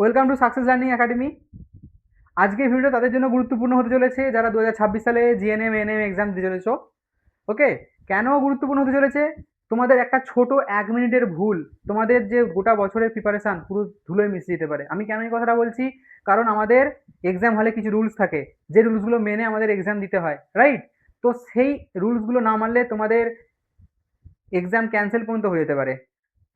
Welcome to success learning academy. আজকের ভিডিওটা তাদের জন্য গুরুত্বপূর্ণ হতে চলেছে যারা 2026 সালে জিএনএম এনএম এক্সাম দিতে চলেছ। ওকে, কেন গুরুত্বপূর্ণ হতে চলেছে? তোমাদের একটা ছোট 1 মিনিটের ভুল তোমাদের যে গোটা বছরের প্রিপারেশন পুরো ধুলোয় মিশে যেতে পারে। আমি কেন এই কথাটা বলছি? কারণ আমাদের এক্সাম হলে কিছু রুলস থাকে, যে রুলসগুলো মেনে আমাদের এক্সাম দিতে হয়, রাইট? তো সেই রুলসগুলো না মানলে তোমাদের এক্সাম ক্যান্সেল পর্যন্ত হয়ে যেতে পারে।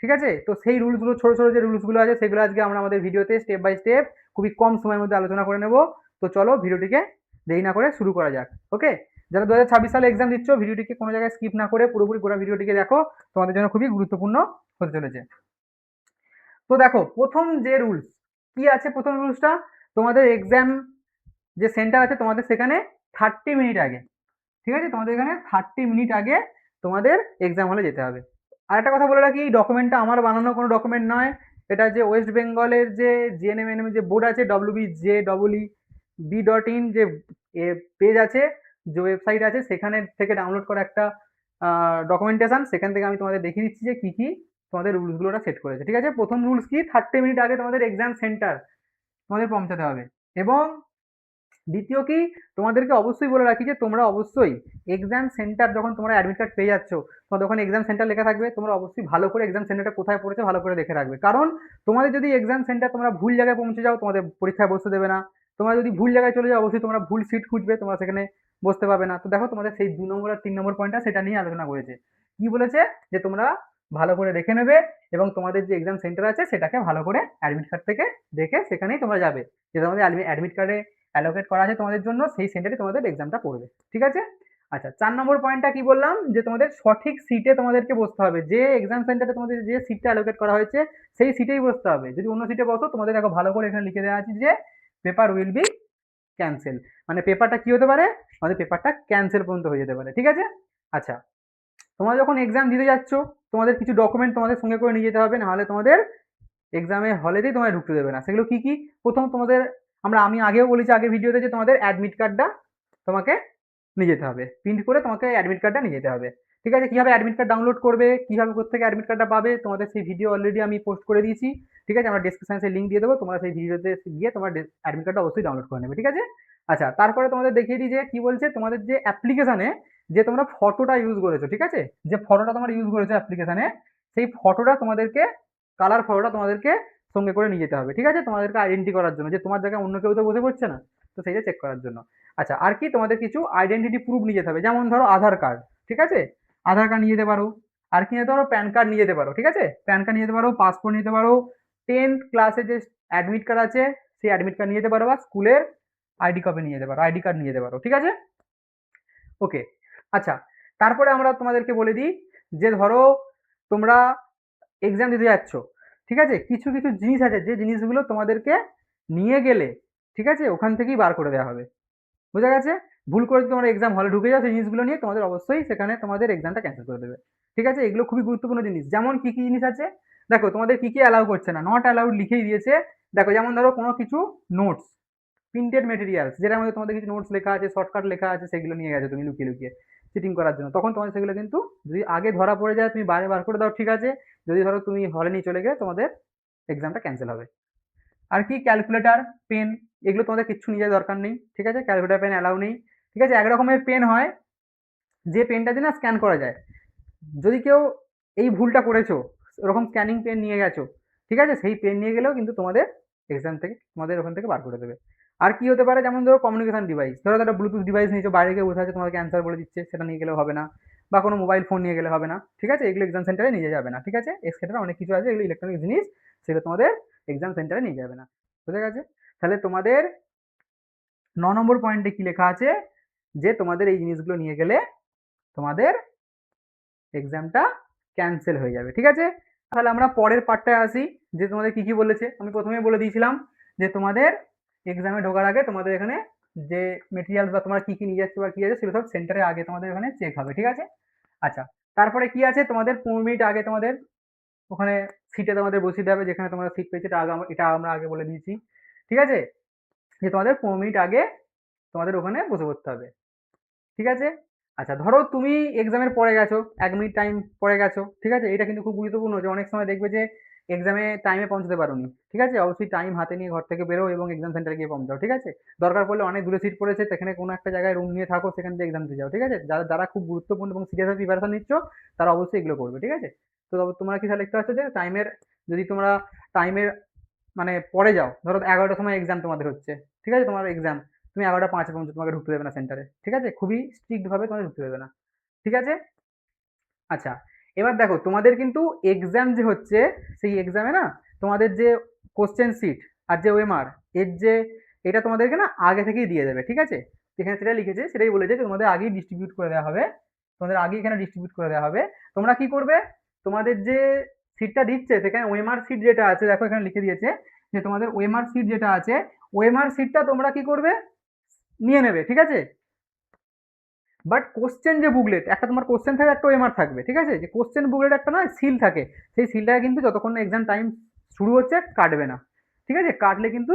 ঠিক আছে, তো সেই রুলসগুলো, ছোট ছোট যে রুলসগুলো আছে সেগুলো আজকে আমরা আমাদের ভিডিওতে স্টেপ বাই স্টেপ খুবই কম সময়ের মধ্যে আলোচনা করে নেব। তো চলো ভিডিওটিকে দেরি না করে শুরু করা যাক। ওকে, যারা 2026 সালে এক্সাম দিচ্ছ ভিডিওটিকে কোনো জায়গায় স্কিপ না করে পুরোপুরি গোটা ভিডিওটিকে দেখো, তোমাদের জন্য খুবই গুরুত্বপূর্ণ হতে চলেছে। তো দেখো, প্রথম যে রুলস কি আছে, প্রথম রুলসটা, তোমাদের এক্সাম যে সেন্টার আছে তোমাদের সেখানে 30 মিনিট আগে, ঠিক আছে, তোমাদের এখানে 30 মিনিট আগে তোমাদের এক্সাম হলে যেতে হবে। আর একটা কথা বলে রাখি, এই ডকুমেন্টটা আমার বানানো কোনো ডকুমেন্ট নয়। এটা যে ওয়েস্ট বেঙ্গলের যে জিএনএম যে বোর্ড আছে, wbj.bin যে পেজ আছে, যে ওয়েবসাইট আছে, সেখানে থেকে ডাউনলোড করা একটা ডকুমেন্টেশন, সেখান থেকে আমি তোমাদের দেখিয়ে দিচ্ছি যে কি কি তোমাদের রুলসগুলোটা সেট করেছে। ঠিক আছে, প্রথম রুলস কি, 30 মিনিট আগে তোমাদের এক্সাম সেন্টার তোমাদের পৌঁছাতে হবে। এবং দ্বিতীয় কি, তোমাদেরকে অবশ্যই বলে রাখি যে তোমরা অবশ্যই এক্সাম সেন্টার যখন তোমরা অ্যাডমিট কার্ড পেয়ে যাচ্ছ, তোমাদের ওখানে এক্সাম সেন্টার লেখা থাকবে, তোমরা অবশ্যই ভালো করে এক্সাম সেন্টারটা কোথায় পড়েছে ভালো করে দেখে রাখবে। কারণ তোমাদের যদি এক্সাম সেন্টার তোমরা ভুল জায়গায় পৌঁছে যাও, তোমাদের পরীক্ষায় বসতে দেবে না। তোমরা যদি ভুল জায়গায় চলে যাও, অবশ্যই তোমরা ভুল সিট খুঁজবে, তোমরা সেখানে বসতে পাবে না। তো দেখো, তোমাদের সেই 2 নম্বর আর 3 নম্বর পয়েন্টটা সেটা নিয়ে আলোচনা করেছে। কি বলেছে? যে তোমরা ভালো করে দেখে নেবে এবং তোমাদের যে এক্সাম সেন্টার আছে সেটাকে ভালো করে অ্যাডমিট কার্ড থেকে দেখে সেখানেই তোমরা যাবে, যে তোমাদের অ্যাডমিট কার্ডে অ্যালোকেট করা আছে তোমাদের জন্য, সেই সেন্টারে তোমাদের এক্সামটা পড়বে। ঠিক আছে। আচ্ছা, 4 নম্বর পয়েন্টটা কি বললাম, যে তোমাদের সঠিক সিটে তোমাদেরকে বসতে হবে। যে এক্সাম সেন্টারে তোমাদের যে সিটটা অ্যালোকেট করা হয়েছে সেই সিটেই বসতে হবে। যদি অন্য সিটে বসো, তোমাদের দেখো ভালো করে এখানে লিখে দেওয়া আছে যে পেপার উইল বি ক্যান্সেল, মানে পেপারটা কি হতে পারে, আমাদের পেপারটা ক্যান্সেল পর্যন্ত হয়ে যেতে পারে। ঠিক আছে। আচ্ছা, তোমরা যখন এক্সাম দিতে যাচ্ছ, তোমাদের কিছু ডকুমেন্ট তোমাদের সঙ্গে করে নিয়ে যেতে হবে, নাহলে তোমাদের এক্সামের হলেতেই তোমায় ঢুকতে দেবে না। সেগুলো কি কি? প্রথম তোমাদের, আমি আগেও বলেছি আগের ভিডিওতে, যে তোমাদের অ্যাডমিট কার্ডটা তোমাকে নিয়ে যেতে হবে, প্রিন্ট করে তোমাকে অ্যাডমিট কার্ডটা নিয়ে যেতে হবে। ঠিক আছে, কিভাবে অ্যাডমিট কার্ড ডাউনলোড করবে, কিভাবে কোথেকে অ্যাডমিট কার্ডটা পাবে, তোমাদের সেই ভিডিও অলরেডি আমি পোস্ট করে দিয়েছি। ঠিক আছে, আমরা ডেসক্রিপশনে লিঙ্ক দিয়ে দেবো, তোমরা সেই ভিডিওতে গিয়ে তোমার অ্যাডমিট কার্ডটা অবশ্যই ডাউনলোড করে নেবে। ঠিক আছে। আচ্ছা, তারপরে তোমাদের দেখিয়ে দিই যে কি বলছে, তোমাদের যে অ্যাপ্লিকেশনে যে তোমরা ফটোটা ইউজ করেছো, ঠিক আছে, যে ফটোটা তোমরা ইউজ করেছো অ্যাপ্লিকেশনে, সেই ফটোটা তোমাদেরকে, কালার ফটোটা তোমাদেরকে সঙ্গে করে নিয়ে যেতে হবে। ঠিক আছে, তোমাদেরকে আইডেন্টি করার জন্য, যে তোমার জায়গায় অন্য কেউ তো বসে পড়ছে না, তো সেইটা চেক করার জন্য। আচ্ছা, আর কি, তোমাদের কিছু আইডেন্টিটি প্রুফ নিয়ে যেতে হবে, যেমন ধরো আধার কার্ড। ঠিক আছে, আধার কার্ড নিয়ে যেতে পারো। আর কি নিতে পারো, প্যান কার্ড নিয়ে যেতে পারো। ঠিক আছে, প্যান কার্ড নিয়ে যেতে পারো, পাসপোর্ট নিতে পারো, 10th ক্লাসে যে অ্যাডমিট কার্ড আছে সেই অ্যাডমিট কার্ড নিয়ে যেতে পারো, বা স্কুলের আইডি কপি নিয়ে যেতে পারো, আইডি কার্ড নিয়ে যেতে পারো। ঠিক আছে। ওকে। আচ্ছা, তারপরে আমরা তোমাদেরকে বলে দিই যে ধরো তোমরা এক্সাম দিতে যাচ্ছ, ঠিক আছে, কিছু কিছু জিনিস আছে যে জিনিসগুলো তোমাদেরকে নিয়ে গেলে, ঠিক আছে, ওখান থেকেই বার করে দেওয়া হবে। বোঝা গেছে? ভুল করে যদি তোমরা এক্সাম হলে ঢুকে যাও, সেই জিনিসগুলো নিয়ে তোমাদের অবশ্যই সেখানে তোমাদের এক্সামটা ক্যান্সেল করে দেবে। ঠিক আছে, এগুলো খুবই গুরুত্বপূর্ণ জিনিস। যেমন কি কি জিনিস আছে দেখো, তোমাদের কি কি অ্যালাউ করছে না, নট অ্যালাউড লিখেই দিয়েছে। দেখো, যেমন ধরো কোনো কিছু নোটস, প্রিন্টেড মেটেরিয়ালস, যেটার মধ্যে তোমাদের কিছু নোটস লেখা আছে, শর্টকাট লেখা আছে, সেগুলো নিয়ে গেছো তুমি লুকিয়ে লুকিয়ে চিটিং করার জন্য, তখন তোমাদের সেগুলো কিন্তু যদি আগে ধরা পড়ে যায়, তুমি বাইরে বার করে দাও, ঠিক আছে। যদি ধরো তুমি হলে নিয়ে চলে গেলে, তোমাদের এক্সামটা ক্যান্সেল হবে। আর কি, ক্যালকুলেটর, পেন, এগুলো তোমাদের কিচ্ছু নিয়ে যাওয়ার দরকার নেই। ঠিক আছে, ক্যালকুলেটর পেন অ্যালাউ নেই। ঠিক আছে, এক রকমের পেন হয় যে পেনটা দিয়ে না স্ক্যান করা যায়। যদি কেউ এই ভুলটা করেছো, ওরকম স্ক্যানিং পেন নিয়ে গেছো, ঠিক আছে, সেই পেন নিয়ে গেলেও কিন্তু তোমাদের এক্সাম থেকে, তোমাদের ওখান থেকে বার করে দেবে। আর কি হতে পারে, যেমন ধরো কমিউনিকেশন ডিভাইস, ধরো একটা ব্লুটুথ ডিভাইস নিয়েছো, বাইরে গিয়ে বসে আছে, তোমাকে অ্যান্সার বলে দিচ্ছে, সেটা নিয়ে গেলেও হবে না। বা কোনো মোবাইল ফোন নিয়ে গেলে হবে না। ঠিক আছে, এগুলো এক্সাম সেন্টারে নিয়ে যাবে না। ঠিক আছে, এক্সট্রা অনেক কিছু আছে, এগুলো ইলেকট্রনিক জিনিস, সেগুলো তোমাদের এক্সাম সেন্টারে নিয়ে যাবে না। বুঝে গেছে? তাহলে তোমাদের 9 নম্বর পয়েন্টে কি লেখা আছে, যে তোমাদের এই জিনিসগুলো নিয়ে গেলে তোমাদের এক্সামটা ক্যান্সেল হয়ে যাবে। ঠিক আছে, তাহলে আমরা পরের পার্টটায় আসি, যে তোমাদের কি কি বলেছে। আমি প্রথমেই বলে দিয়েছিলাম যে তোমাদের এক্সামে ঢোকার আগে তোমাদের এখানে যে মেটেরিয়ালস বা তোমরা কি কি নিয়ে যাচ্ছ বা কি আছে, সেগুলো সব সেন্টারে আগে তোমাদের এখানে চেক হবে। ঠিক আছে। আচ্ছা, তারপরে কি আছে, তোমাদের 15 মিনিট আগে তোমাদের ওখানে সিটে তোমাদের বসিয়ে দেবে, যেখানে তোমরা সিট পেয়েছে, এটা আমরা আগে বলে দিয়েছি। ঠিক আছে, যে তোমাদের 15 মিনিট আগে তোমাদের ওখানে বসে পড়তে হবে। ঠিক আছে। আচ্ছা, ধরো তুমি এক্সামের পরে গেছো, 1 মিনিট টাইম পরে গেছো, ঠিক আছে? এটা কিন্তু খুব গুরুত্বপূর্ণ যে অনেক সময় দেখবে যে এক্সামে টাইমে পৌঁছাতে পারোনি, ঠিক আছে? অবশ্যই টাইম হাতে নিয়ে ঘর থেকে বেরো এবং এক্সাম সেন্টারে গিয়ে পৌঁছাও, ঠিক আছে? দরকার পড়লে অনেক দূরে সিট পড়েছে, সেখানে কোনো একটা জায়গায় রুম নিয়ে থাকো, সেখান থেকে এক্সাম দিয়ে যাও, ঠিক আছে? যারা যারা খুব গুরুত্বপূর্ণ এবং সিরিয়াসভাবে প্রিপারেশন নিচ্ছ, তারা অবশ্যই এগুলো করবে, ঠিক আছে? তো তোমরা কি তাহলে দেখতে পাচ্ছ যে টাইমের, যদি তোমরা টাইমের মানে পরে যাও, ধরো 11টার সময় এক্সাম তোমাদের হচ্ছে, ঠিক আছে? তোমার এক্সাম, তুমি 11টা 5 পর্যন্ত তোমাকে ঢুকতে দেবে না সেন্টারে, ঠিক আছে? খুবই স্ট্রিক্ট ভাবে তোমাকে ঢুকতে দেবে না, ঠিক আছে? আচ্ছা, এবার দেখো তোমাদের কিন্তু এক্সাম যে হচ্ছে, সেই এক্সামে না তোমাদের যে কোশ্চেন শিট আর যে ওএমআর, এর যে এটা তোমাদেরকে না আগে থেকেই দিয়ে দেবে, ঠিক আছে? এখানে সেটা লিখেছে, সেটাই বলেছে যে তোমাদের আগেই ডিস্ট্রিবিউট করে দেওয়া হবে, তোমাদের আগেই এখানে ডিস্ট্রিবিউট করে দেওয়া হবে। তোমরা কি করবে, তোমাদের যে সিটটা দিচ্ছে সেখানে ওএমআর সিট যেটা আছে, দেখো এখানে লিখে দিয়েছে যে তোমাদের ওএমআর সিট যেটা আছে, ওএমআর সিটটা তোমরা কি করবে, নিয়ে নেবে, ঠিক আছে? বাট কোশ্চেন যে বুকলেট, একটা তোমার কোশ্চেন থাকে, একটা ওএমআর থাকবে, ঠিক আছে? যে কোশ্চেন বুকলেট একটা না সিল থাকে, সেই সিলটাকে কিন্তু যতক্ষণ না এক্সাম টাইম শুরু হচ্ছে কাটবে না, ঠিক আছে? কাটলে কিন্তু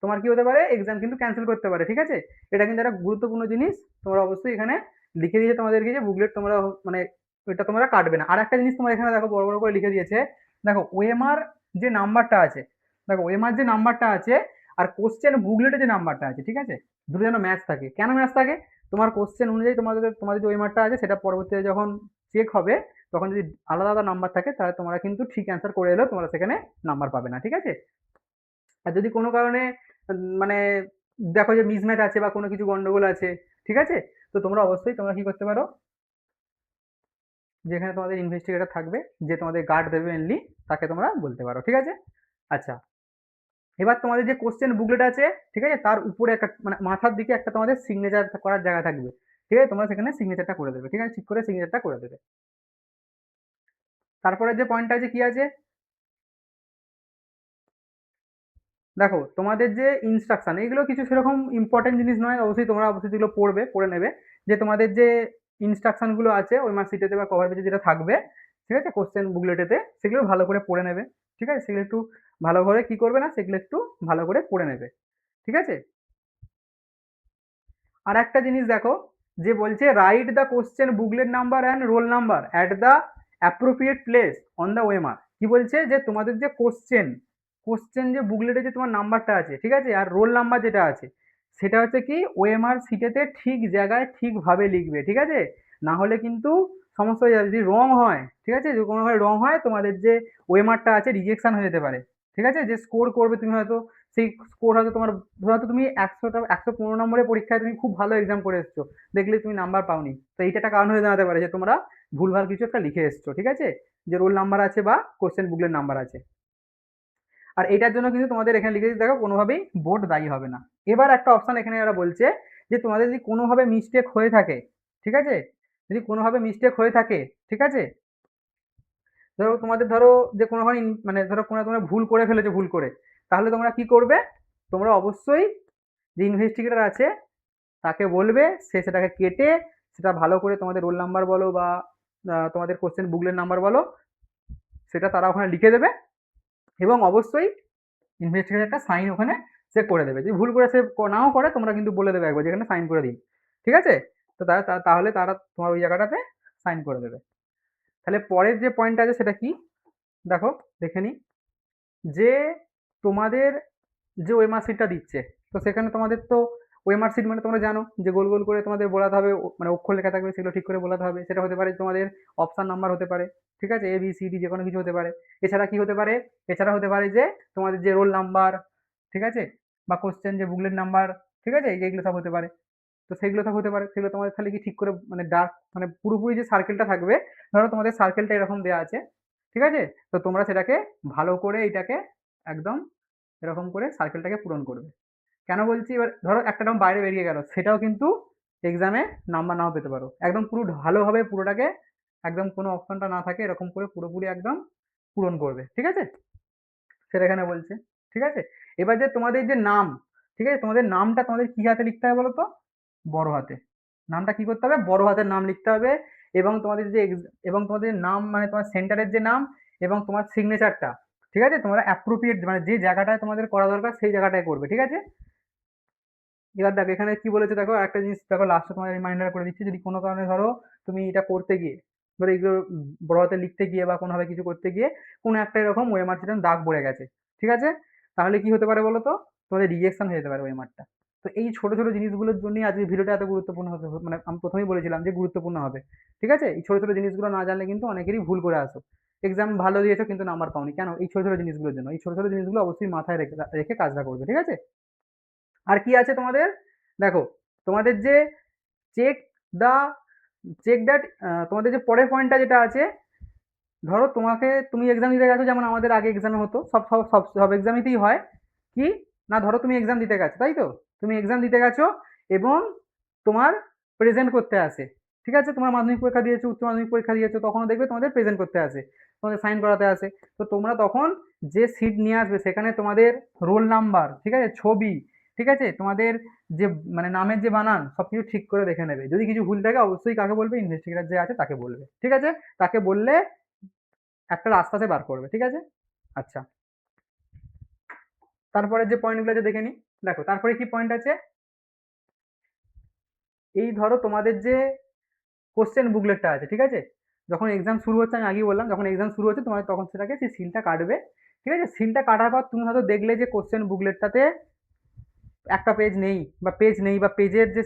তোমার কি হতে পারে, এক্সাম কিন্তু ক্যান্সেল করতে পারে, ঠিক আছে? এটা কিন্তু একটা গুরুত্বপূর্ণ জিনিস, তোমরা অবশ্যই এখানে লিখে দিয়েছে তোমাদেরকে যে বুকলেট তোমরা মানে এটা তোমরা কাটবে না। আর একটা জিনিস তোমার এখানে দেখো বড় বড় করে লিখে দিয়েছে, দেখো ওএমআর যে নাম্বারটা আছে, দেখো ওএমআর যে নাম্বারটা আছে আর কোশ্চেন বুকলেটে যে নাম্বারটা আছে, ঠিক আছে? দুটো যেন ম্যাচ থাকে। কেন ম্যাচ থাকে? তোমার কোশ্চেন অনুযায়ী তোমাদের তোমাদের যে ওয়েমারটা আছে সেটা পরবর্তীতে যখন চেক হবে, তখন যদি আলাদা আলাদা নাম্বার থাকে তাহলে তোমরা কিন্তু ঠিক অ্যান্সার করে এলেও তোমরা সেখানে নাম্বার পাবে না, ঠিক আছে? আর যদি কোনো কারণে মানে দেখো যে মিসম্যাচ আছে বা কোনো কিছু গন্ডগোল আছে, ঠিক আছে? তো তোমরা অবশ্যই তোমরা কি করতে পারো, যেখানে তোমাদের ইনভেস্টিগেটর থাকবে, যে তোমাদের গার্ড দেবে মেনলি, তাকে তোমরা বলতে পারো, ঠিক আছে? আচ্ছা, এবার তোমাদের যে কোশ্চেন বুকলেট আছে, ঠিক আছে, তার উপরে একটা মানে মাথার দিকে একটা তোমাদের সিগনেচার করার জায়গা থাকবে, ঠিক আছে? তোমরা সেখানে সিগনেচারটা করে দেবে, ঠিক আছে? ঠিক করে সিগনেচারটা করে দেবে। তারপরে যে পয়েন্টটা আছে কি আছে, দেখো তোমাদের যে ইনস্ট্রাকশন, এগুলো কিছু সেরকম ইম্পর্টেন্ট জিনিস নয়, অবশ্যই তোমরা অবশ্যই যেগুলো পড়বে পড়ে নেবে, যে তোমাদের যে ইনস্ট্রাকশন গুলো আছে ওই মার্কশিটেতে বা কভার পেজে যেটা থাকবে, ঠিক আছে, কোশ্চেন বুকলেটেতে, সেগুলো ভালো করে পড়ে নেবে, ঠিক আছে? সেগুলো একটু ভালো করে কি করবে না, সেগুলো একটু ভালো করে পড়ে নেবে, ঠিক আছে? আর একটা জিনিস দেখো, যে বলছে write the question booklet number and roll number at the appropriate place on the OMR. কি বলছে, যে তোমাদের যে কোশ্চেন, কোশ্চেন যে বুকলেটে যে তোমার নাম্বারটা আছে, ঠিক আছে, আর রোল নাম্বার যেটা আছে, সেটা হচ্ছে কি ওএমআর সিটেতে ঠিক জায়গায় ঠিকভাবে লিখবে, ঠিক আছে? না হলে কিন্তু সমস্যা হয়ে যাবে, যদি রং হয়, ঠিক আছে, যদি কোনোভাবে রং হয়, তোমাদের যে ওএমআরটা আছে রিজেকশন হয়ে যেতে পারে, ঠিক আছে? যে স্কোর করবে তুমি হয়তো, সেই স্কোর হয়তো তোমার, হয়তো তুমি 115 নম্বরের পরীক্ষায় তুমি খুব ভালো এক্সাম করে এসছো, দেখলে তুমি নাম্বার পাওনি, তো এইটা একটা কারণ হয়ে দাঁড়াতে পারে যে তোমরা ভুলভাল কিছু একটা লিখে এসছো, ঠিক আছে? যে রোল নাম্বার আছে বা কোশ্চেন বুকলেট নাম্বার আছে। আর এটার জন্য কিন্তু তোমাদের এখানে লিখে দিতে দেখো কোনোভাবেই বোর্ড দায়ী হবে না। এবার একটা অপশন এখানে এরা বলছে যে তোমাদের যদি কোনোভাবে মিস্টেক হয়ে থাকে, ঠিক আছে, যদি কোনোভাবে মিস্টেক হয়ে থাকে, ঠিক আছে, ধরো তোমাদের ধরো যে কোনোভাবে মানে ধরো কোনো তোমরা ভুল করে ফেলেছো ভুল করে, তাহলে তোমরা কি করবে, তোমরা অবশ্যই যে ইনভেস্টিগেটর আছে তাকে বলবে, সে সেটাকে কেটে সেটা ভালো করে তোমাদের রোল নাম্বার বলো বা তোমাদের কোশ্চেন বুকলেট নাম্বার বলো, সেটা তারা ওখানে লিখে দেবে, এবং অবশ্যই ইনভেস্টিগেটর একটা সাইন ওখানে সে করে দেবে। যদি ভুল করে সে নাও করে, তোমরা কিন্তু বলে দেবে একবার যেখানে সাইন করে দিন, ঠিক আছে? তো তাহলে তারা তোমার ওই জায়গাটাতে সাইন করে দেবে। তাহলে পরের যে পয়েন্ট আছে সেটা কি, দেখো দেখে নি, যে তোমাদের যে ওএমআর শিটটা দিচ্ছে, তো সেখানে তোমাদের তো ওএমআর শিট মানে তোমরা জানো যে গোল গোল করে তোমাদের বোলাতে হবে, মানে অক্ষর লেখা থাকবে, সেগুলো ঠিক করে বোলাতে হবে। সেটা হতে পারে তোমাদের অপশন নাম্বার হতে পারে, ঠিক আছে, এ বি সি ডি যে কোনো কিছু হতে পারে। এছাড়া কি হতে পারে, এছাড়া হতে পারে যে তোমাদের যে রোল নাম্বার, ঠিক আছে, বা কোশ্চেন যে বুকলেট নাম্বার, ঠিক আছে, এইগুলো সব হতে পারে। তো সেগুলো সব হতে পারে, সেগুলো তোমাদের খালি কি ঠিক করে মানে ডার্ক মানে পুরোপুরি যে সার্কেলটা থাকবে, ধরো তোমাদের সার্কেলটা এরকম দেওয়া আছে, ঠিক আছে, তো তোমরা সেটাকে ভালো করে এটাকে একদম এরকম করে সার্কেলটাকে পূরণ করবে। কেন বলছি, এবার ধরো একটা নাম বাইরে বেরিয়ে গেল, সেটাও কিন্তু এক্সামে নাম্বার নাও পেতে পারো। একদম পুরো ভালোভাবে পুরোটাকে একদম কোনো অপশনটা না থাকে এরকম করে পুরোপুরি একদম পূরণ করবে, ঠিক আছে? সেটা এখানে বলছে, ঠিক আছে? এবার যে তোমাদের যে নাম, ঠিক আছে, তোমাদের নামটা তোমাদের কি হাতে লিখতে হবে বলো তো, বড় হাতে। নামটা কি করতে হবে, বড় হাতের নাম লিখতে হবে। এবং তোমাদের যে এবং তোমাদের নাম মানে তোমার সেন্টারের যে নাম এবং তোমার সিগনেচারটা, ঠিক আছে, তোমরা অ্যাপ্রোপ্রিয়েট মানে যে জায়গাটায় তোমাদের করা দরকার সেই জায়গাটায় করবে, ঠিক আছে? এবার দেখো এখানে কি বলেছে, দেখো একটা জিনিস দেখো, লাস্টে তোমার রিমাইন্ডার করে দিচ্ছি, যদি কোনো কারণে ধরো তুমি এটা করতে গিয়ে, ধরো এগুলো বড় হাতে লিখতে গিয়ে বা কোনোভাবে কিছু করতে গিয়ে কোনো একটা এরকম ওয়েমার সিস্টেম দাগ পড়ে গেছে, ঠিক আছে, তাহলে কি হতে পারে বলো তো, তোমাদের রিজেকশন হয়ে যেতে পারে ওয়েমারটা। তো এই ছোট ছোট জিনিসগুলোর জন্যই আজকে ভিডিওটা এত গুরুত্বপূর্ণ হবে, মানে আমি প্রথমেই বলেছিলাম যে গুরুত্বপূর্ণ হবে, ঠিক আছে। এই ছোট ছোট জিনিসগুলো না জানলে কিন্তু অনেকেরই ভুল করে আসো, এক্সাম ভালো দিয়েছো কিন্তু নাম্বার পাওনি কেন, এই ছোট ছোট জিনিসগুলোর জন্য। এই ছোট ছোট জিনিসগুলো অবশ্যই মাথায় রেখে রেখে কাজটা করবে, ঠিক আছে। আর কি আছে তোমাদের, দেখো তোমাদের যে চেক দা চেক দ্যাট, তোমাদের যে পরের পয়েন্টটা যেটা আছে, ধরো তুমি এক্সাম দিতে গেছো, যেমন আমাদের আগে এক্সামে হতো, সব সব সব সব এক্সামেতেই হয় কি না, ধরো তুমি এক্সাম দিতে গেছো, তাই তো, তুমি এক্সাম দিতে গেছো এবং তোমার প্রেজেন্ট করতে আসে, ঠিক আছে, তোমার মাধ্যমিক পরীক্ষা দিয়েছো, উচ্চ মাধ্যমিক পরীক্ষা দিয়েছো, তখনও দেখবে তোমাদের প্রেজেন্ট করতে আসে, তোমাদের সাইন করাতে আসে। তো তোমরা তখন যে সিট নিয়ে আসবে সেখানে তোমাদের রোল নাম্বার, ঠিক আছে, ছবি, ঠিক আছে, তোমাদের যে মানে নামের যে বানান সবকিছু ঠিক করে দেখে নেবে, যদি কিছু ভুল থাকে অবশ্যই কাকে বলবে, ইনভেস্টিগেটর যে আছে তাকে বলবে, ঠিক আছে, তাকে বললে একটা রাস্তা সে বার করবে, ঠিক আছে। আচ্ছা, তারপরে যে পয়েন্টগুলো আছে দেখে নিই। দেখো তারপরে কি পয়েন্ট আছে, এই ধরো তোমাদের যে কোশ্চেন বুকলেটটা আছে, ঠিক আছে, যখন এক্সাম শুরু হচ্ছে, আমি আগেই বললাম, যখন এক্সাম শুরু হচ্ছে তোমাদের তখন সেটাকে সেই সিলটা কাটবে, ঠিক আছে, সিলটা কাটার পর তুমি হয়তো দেখলে যে কোশ্চেন বুকলেটটাতে একটা পেজ নেই বা পেজের যে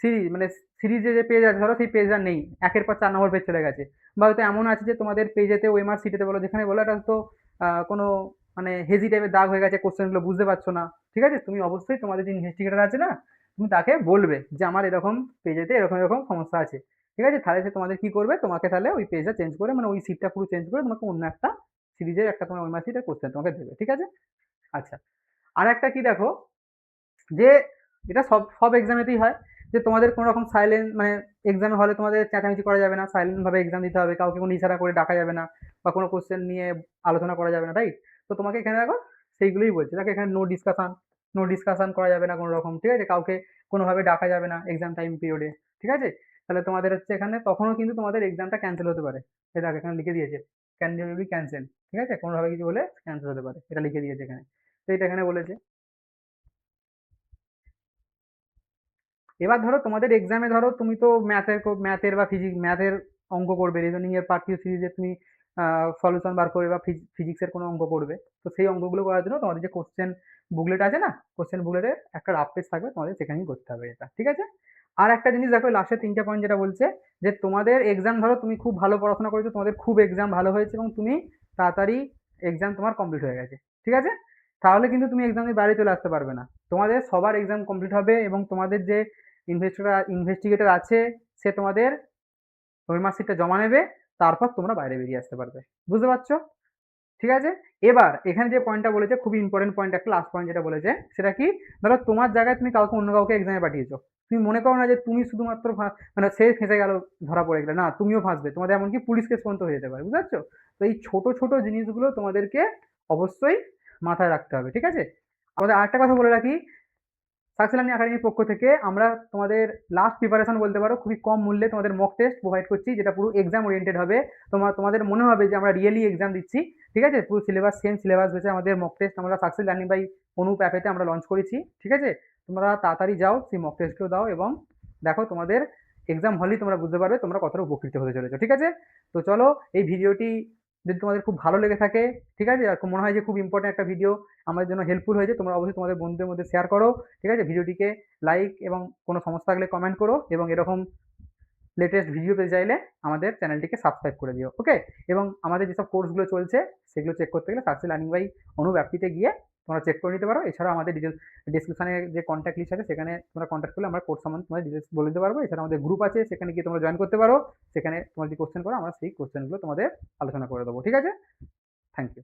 সিরিজ মানে সিরিজে যে পেজ আছে, ধরো সেই পেজটা নেই, একের পর 4 নম্বর পেজ চলে গেছে, বা হয়তো এমন আছে যে তোমাদের পেজেতে ওএমআর সিটেতে বলো, যেখানে বলো এটা তো কোনো মানে হেজি টাইপের দাগ হয়ে গেছে, কোশ্চেনগুলো বুঝতে পারছো না, ঠিক আছে, তুমি অবশ্যই তোমাদের যে ইনভেস্টিগেটর আছে না, তুমি তাকে বলবে যে আমার এরকম পেজেতে এরকম এরকম সমস্যা আছে, ঠিক আছে, তাহলে সে তোমাদের কি করবে, তোমাকে তাহলে ওই পেজটা চেঞ্জ করে, মানে ওই সিটটা পুরো চেঞ্জ করে তোমাকে অন্য একটা সিরিজের একটা তোমার ওএমআর সিটের কোশ্চেন তোমাকে দেবে, ঠিক আছে। আচ্ছা, আর একটা কি দেখো, যে এটা সব সব এক্সামেতেই হয়, যে তোমাদের কোনো রকম সাইলেন্ট মানে এক্সামে হলে তোমাদের চেঁচামেচি করা যাবে না, সাইলেন্ট ভাবে এক্সাম দিতে হবে, কাউকে কোনো ইশারা করে ডাকা যাবে না, বা কোনো কোশ্চেন নিয়ে আলোচনা করা যাবে না, রাইট। তো তোমাকে এখানে দেখো সেইগুলোই বলছে, দেখো এখানে নো ডিসকাশন করা যাবে না কোনো রকম, ঠিক আছে, কাউকে কোনোভাবে ডাকা যাবে না এক্সাম টাইম পিরিয়ডে, ঠিক আছে। তাহলে তোমাদের হচ্ছে এখানে তখনও কিন্তু তোমাদের এক্সামটা ক্যান্সেল হতে পারে, এটা এখানে লিখে দিয়েছে, ক্যান বি ক্যান্সেল, ঠিক আছে, কোনোভাবে কিছু হলে ক্যান্সেল হতে পারে, এটা লিখে দিয়েছে এখানে। তো এটা এখানে বলেছে। এবার ধরো তোমাদের এক্সামে ধরো তুমি তো ম্যাথের বা ম্যাথের অঙ্ক করবে, রিজনিং এর পার্টিও সিরিজে তুমি সলিউশন বার করবে, বা ফিজিক্সের কোনো অঙ্ক করবে, তো সেই অঙ্কগুলো করার জন্য তোমাদের যে কোশ্চেন বুকলেট আছে না, কোশ্চেন বুকলেটের একটা রাফ পেজ থাকবে, তোমাদের সেখানেই করতে হবে এটা, ঠিক আছে। আর একটা জিনিস দেখো, লাস্টের 3টে পয়েন্ট যেটা বলছে, যে তোমাদের এক্সাম ধরো তুমি খুব ভালো পড়াশোনা করেছো, তোমাদের খুব এক্সাম ভালো হয়েছে এবং তুমি তাড়াতাড়ি এক্সাম তোমার কমপ্লিট হয়ে গেছে, ঠিক আছে, তাহলে কিন্তু তুমি এক্সাম দিয়ে বাইরে চলে আসতে পারবে না, তোমাদের সবার এক্সাম কমপ্লিট হবে এবং তোমাদের যে ইনভেস্টিগেটর আছে সে তোমাদের ওই মার্কশিটটা জমা নেবে, তারপর তোমরা বাইরে বেরিয়ে আসতে পারবে, বুঝতে পারছো, ঠিক আছে। এবার এখানে যে পয়েন্টটা বলেছে খুবই ইম্পর্টেন্ট পয়েন্ট, একটা লাস্ট পয়েন্ট যেটা বলেছে, সেটা কি, ধরো তোমার জায়গায় তুমি কাউকে অন্য কাউকে এক্সামে পাঠিয়েছো, তুমি মনে করো না যে তুমি শুধুমাত্র মানে সে ফেঁসে গেল, ধরা পড়ে গেলে, না তুমিও ফাঁসবে, তোমাদের এমনকি পুলিশ কেস পর্যন্ত হয়ে যেতে পারে, বুঝতে পারছো। তো এই ছোট ছোট জিনিসগুলো তোমাদেরকে অবশ্যই মাথায় রাখতে হবে, ঠিক আছে। আমাদের আরেকটা কথা বলে রাখি, সাকসেস লার্নিং একাডেমির পক্ষ থেকে আমরা তোমাদের লাস্ট প্রিপারেশন বলতে পারো, খুবই কম মূল্যে তোমাদের মক টেস্ট প্রোভাইড করছি, যেটা পুরো এক্সাম ওরিয়েন্টেড হবে, তোমাদের মনে হবে যে আমরা রিয়েলি এক্সাম দিচ্ছি, ঠিক আছে, পুরো সিলেবাস সেম সিলেবাস বেসে আমাদের মক টেস্ট আমরা সাকসেস লার্নিং বাই অনুপ অ্যাপেতে আমরা লঞ্চ করেছি, ঠিক আছে। তোমরা তাড়াতাড়ি যাও সেই মক টেস্টগুলো দাও এবং দেখো তোমাদের এক্সাম হলেই তোমরা বুঝতে পারবে তোমরা কতটা উপকৃত হতে চলেছো, ঠিক আছে। তো চলো, এই ভিডিওটি যদি তোমাদের খুব ভালো লেগে থাকে, ঠিক আছে, আর মনে হয় যে খুব ইম্পর্টেন্ট একটা ভিডিও, আমাদের জন্য হেল্পফুল হয়েছে, তোমরা অবশ্যই তোমাদের বন্ধুদের মধ্যে শেয়ার করো, ঠিক আছে, ভিডিওটিকে লাইক এবং কোনো সমস্যা থাকলে কমেন্ট করো, এবং এরকম লেটেস্ট ভিডিও পেতে চাইলে আমাদের চ্যানেলটিকে সাবস্ক্রাইব করে দিও, ওকে। এবং আমাদের যেসব কোর্সগুলো চলছে সেগুলো চেক করতে গেলে সাকসেস লার্নিং বাই অনুপ অ্যাপটিতে গিয়ে তোমরা চেক করে নিতে পারো, এছাড়াও আমাদের ডিসক্রিপশনে যে কন্ট্যাক্ট লিস্ট আছে সেখানে তোমরা কন্ট্যাক্ট করলে আমরা কোর্স সম্বন্ধে তোমাদের ডিটেলস বলে দিতে পারবো, এছাড়া আমাদের গ্রুপ আছে সেখানে গিয়ে তোমরা জয়েন করতে পারো, সেখানে তোমার যদি কোশ্চেন করো আমরা সেই কোশ্চেনগুলো তোমাদের আলোচনা করে দেবো, ঠিক আছে। Thank you.